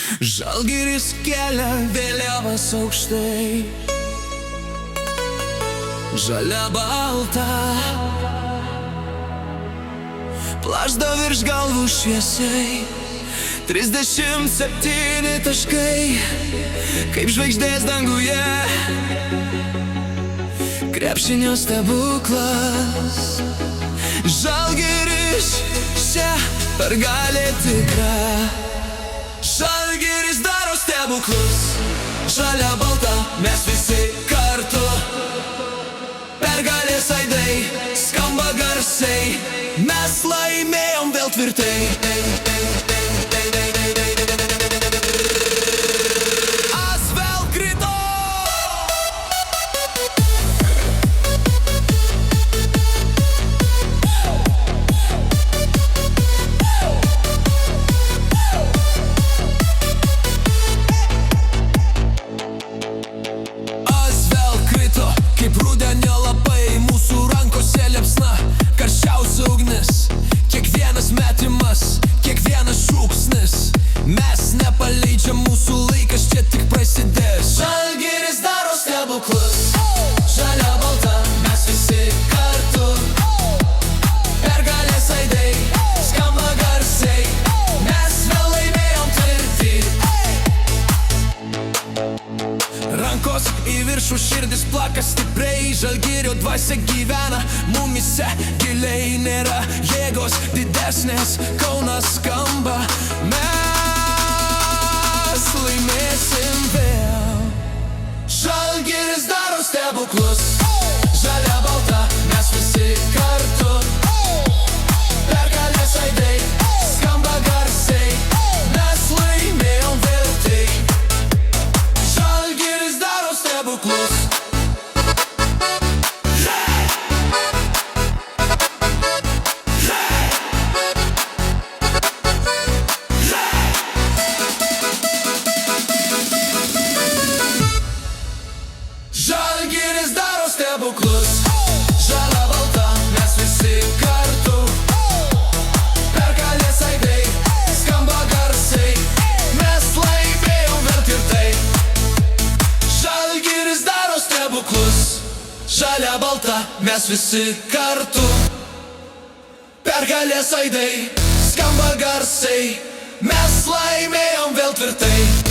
Žalgiris kelia vėliavas aukštai, žalia balta, plažda virš galvų šviesiai. 37 taškai, kaip žvaigždės danguje, krepšinio stebuklas. Žalgiris čia pergalė tikra, Žalgiris daro stebuklus. Žalia balta, mes visi kartu, pergalės aidai skamba garsiai, mes laimėjom vėl tvirtai. Kaip rudenio lapai, mūsų rankose liepsna karščiausia ugnis. Kiekvienas metimas, kiekvienas šūksnis, mes nepaleidžiam, mūsų laikas čia tik prasidės. Žalgiris daro stebuklus. Žalia balta, mes visi kartu, pergalės aidai skamba garsiai, mes vėl laimėjom tvirti. Rankos į viršų, širdis plaka stipriai, Žalgirio dvasia gyvena mumyse giliai, nėra jėgos didesnės, Kaunas skamba, mes laimėsim vėl. Žalgiris daro stebuklus. Žalia balta, mes visi kartu, pergalės aidai skamba garsiai, mes laimėjom vėl. Žalgiris daro stebuklus. Žalgiris daro stebuklus. Žalia balta, mes visi kartu, pergalės aidai skamba garsiai, mes laimėjom vėl tvirtai. Žalgiris daro stebuklus. Žalia balta, mes visi kartu, pergalės aidai skamba garsiai, mes laimėjom vėl tvirtai.